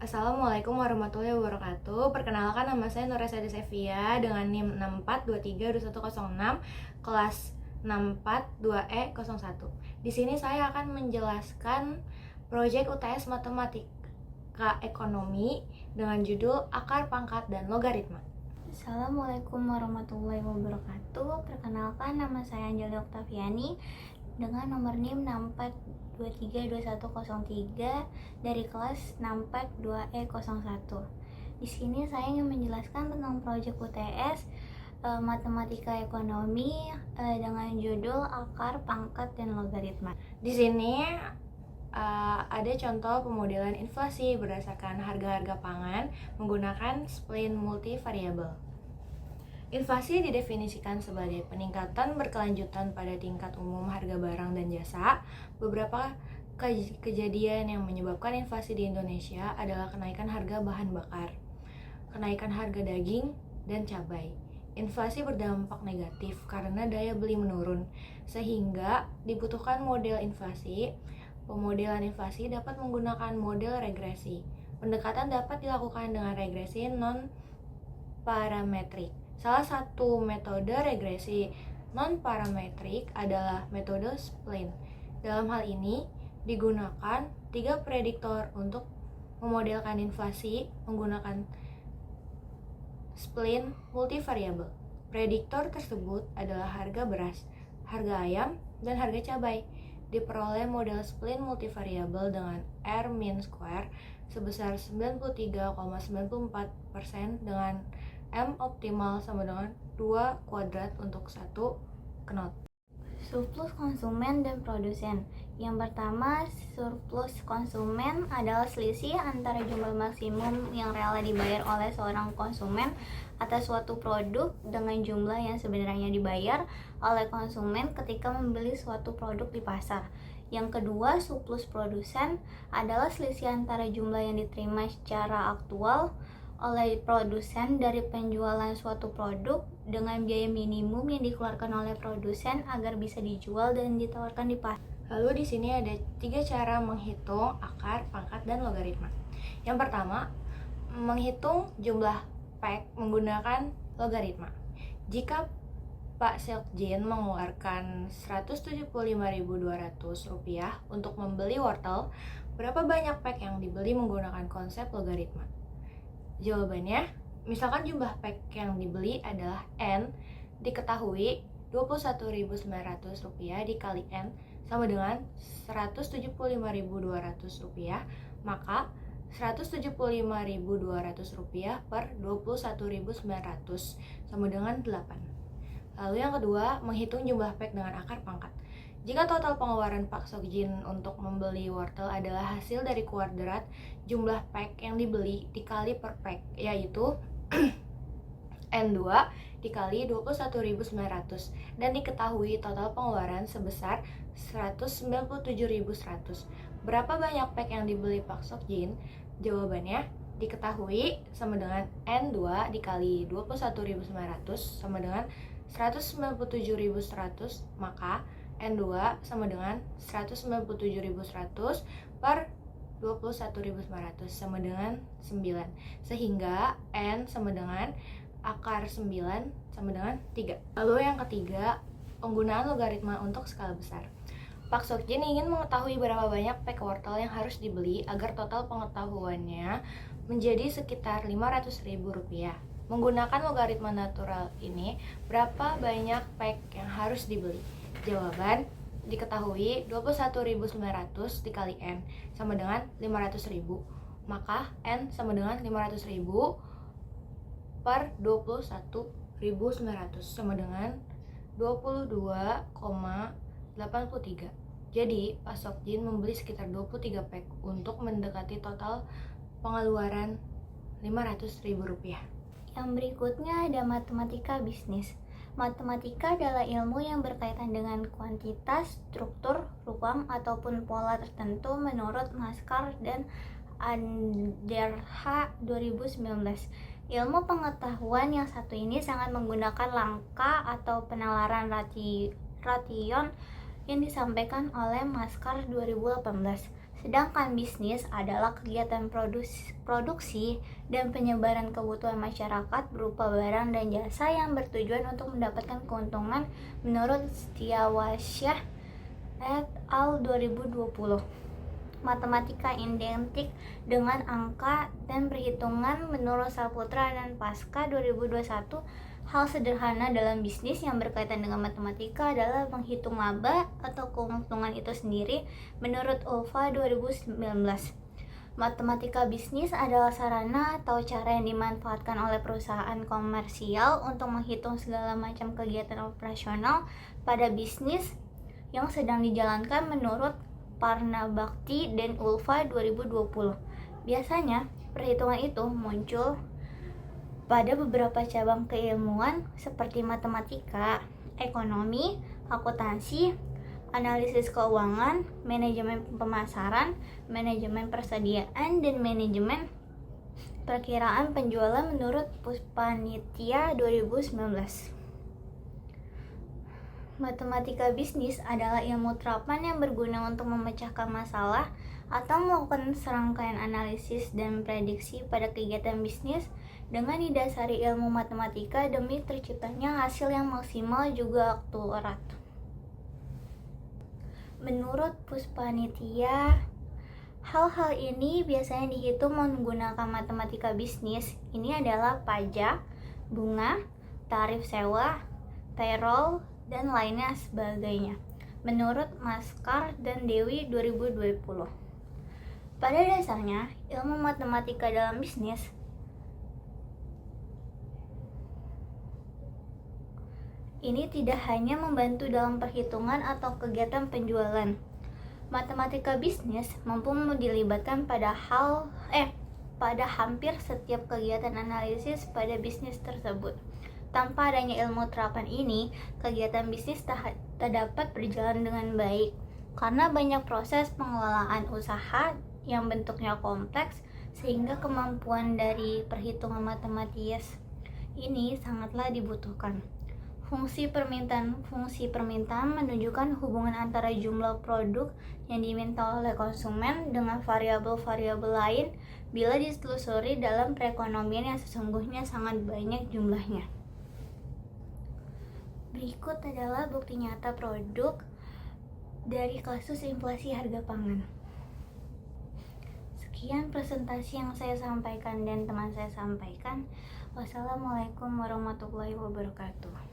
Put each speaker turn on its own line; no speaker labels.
Assalamualaikum warahmatullahi wabarakatuh. Perkenalkan, nama saya Nuresa Desevia dengan NIM 64232106 kelas 642E01. Di sini saya akan menjelaskan proyek UTS Matematika Ekonomi dengan judul Akar, Pangkat, dan Logaritma.
Assalamualaikum warahmatullahi wabarakatuh. Perkenalkan, nama saya Anjali Oktaviani dengan nomor NIM 64232103 dari kelas 642E01. Di sini saya ingin menjelaskan tentang proyek UTS Matematika Ekonomi dengan judul Akar, Pangkat, dan Logaritma.
Di sini ada contoh pemodelan inflasi berdasarkan harga-harga pangan menggunakan spline multivariabel. Inflasi didefinisikan sebagai peningkatan berkelanjutan pada tingkat umum harga barang dan jasa. Beberapa kejadian yang menyebabkan inflasi di Indonesia adalah kenaikan harga bahan bakar, kenaikan harga daging dan cabai. Inflasi berdampak negatif karena daya beli menurun, sehingga dibutuhkan model inflasi. Pemodelan inflasi dapat menggunakan model regresi. Pendekatan dapat dilakukan dengan regresi non-parametrik. Salah satu metode regresi non-parametrik adalah metode spline. Dalam hal ini, digunakan 3 prediktor untuk memodelkan inflasi menggunakan spline multivariabel. Prediktor tersebut adalah harga beras, harga ayam, dan harga cabai. Diperoleh model spline multivariabel dengan R-square sebesar 93,94% dengan M optimal sama dengan 2 kuadrat untuk 1 knot.
Surplus konsumen dan produsen. Yang pertama, surplus konsumen adalah selisih antara jumlah maksimum yang rela dibayar oleh seorang konsumen atas suatu produk dengan jumlah yang sebenarnya dibayar oleh konsumen ketika membeli suatu produk di pasar. Yang kedua, surplus produsen adalah selisih antara jumlah yang diterima secara aktual oleh produsen dari penjualan suatu produk dengan biaya minimum yang dikeluarkan oleh produsen agar bisa dijual dan ditawarkan di pasar.
Lalu di sini ada 3 cara menghitung akar, pangkat, dan logaritma. Yang pertama, menghitung jumlah pack menggunakan logaritma. Jika Pak Seokjin mengeluarkan Rp175.200 untuk membeli wortel, berapa banyak pack yang dibeli menggunakan konsep logaritma? Jawabannya, misalkan jumlah pack yang dibeli adalah N, diketahui Rp21.900 dikali N sama dengan Rp175.200, maka Rp175.200 per 21.900 sama dengan 8. Lalu yang kedua, menghitung jumlah pack dengan akar pangkat. Jika total pengeluaran Pak Seokjin untuk membeli wortel adalah hasil dari kuadrat jumlah pack yang dibeli dikali per pack, yaitu N2 dikali 21.900, dan diketahui total pengeluaran sebesar 197.100. Berapa banyak pack yang dibeli Pak Seokjin? Jawabannya diketahui sama dengan N2 dikali 21.900 sama dengan 197.100, maka N2 sama dengan 197.100 per 21.900 sama dengan 9, sehingga N sama dengan akar 9 sama dengan 3. Lalu yang ketiga, penggunaan logaritma untuk skala besar. Pak Seokjin ingin mengetahui berapa banyak pack wortel yang harus dibeli agar total pengetahuannya menjadi sekitar Rp500.000. Menggunakan logaritma natural ini, berapa banyak pack yang harus dibeli? Jawaban diketahui 21.900 dikali N sama dengan 500.000, maka N sama dengan 500.000 per 21.900 sama dengan 22,83. Jadi Pak Seokjin membeli sekitar 23 pack untuk mendekati total pengeluaran Rp500.000.
Yang berikutnya ada matematika bisnis. Matematika adalah ilmu yang berkaitan dengan kuantitas, struktur, ruang, ataupun pola tertentu menurut Maskar dan Anderha 2019. Ilmu pengetahuan yang satu ini sangat menggunakan langkah atau penalaran ration yang disampaikan oleh Maskar 2018. Sedangkan bisnis adalah kegiatan produksi dan penyebaran kebutuhan masyarakat berupa barang dan jasa yang bertujuan untuk mendapatkan keuntungan menurut Setiawasyah et al. 2020. Matematika identik dengan angka dan perhitungan menurut Saputra dan Pasca 2021. Hal sederhana dalam bisnis yang berkaitan dengan matematika adalah menghitung laba atau keuntungan itu sendiri menurut Ulfa 2019. Matematika bisnis adalah sarana atau cara yang dimanfaatkan oleh perusahaan komersial untuk menghitung segala macam kegiatan operasional pada bisnis yang sedang dijalankan menurut Parnabakti dan Ulfa 2020. Biasanya, perhitungan itu muncul pada beberapa cabang keilmuan seperti matematika, ekonomi, akuntansi, analisis keuangan, manajemen pemasaran, manajemen persediaan, dan manajemen perkiraan penjualan menurut Puspanitya 2019. Matematika bisnis adalah ilmu terapan yang berguna untuk memecahkan masalah atau melakukan serangkaian analisis dan prediksi pada kegiatan bisnis dengan didasari ilmu matematika demi terciptanya hasil yang maksimal juga akurat. Menurut Puspanitya, hal-hal ini biasanya dihitung menggunakan matematika bisnis. Ini adalah pajak, bunga, tarif sewa, payroll, dan lainnya sebagainya. Menurut Maskar dan Dewi 2020. Pada dasarnya, ilmu matematika dalam bisnis ini tidak hanya membantu dalam perhitungan atau kegiatan penjualan. Matematika bisnis mampu dilibatkan pada hampir setiap kegiatan analisis pada bisnis tersebut. Tanpa adanya ilmu terapan ini, kegiatan bisnis tak dapat berjalan dengan baik karena banyak proses pengelolaan usaha yang bentuknya kompleks sehingga kemampuan dari perhitungan matematis ini sangatlah dibutuhkan. Fungsi permintaan menunjukkan hubungan antara jumlah produk yang diminta oleh konsumen dengan variabel-variabel lain bila ditelusuri dalam perekonomian yang sesungguhnya sangat banyak jumlahnya. Berikut adalah bukti nyata produk dari kasus inflasi harga pangan. Sekian presentasi yang saya sampaikan dan teman saya sampaikan. Wassalamualaikum warahmatullahi wabarakatuh.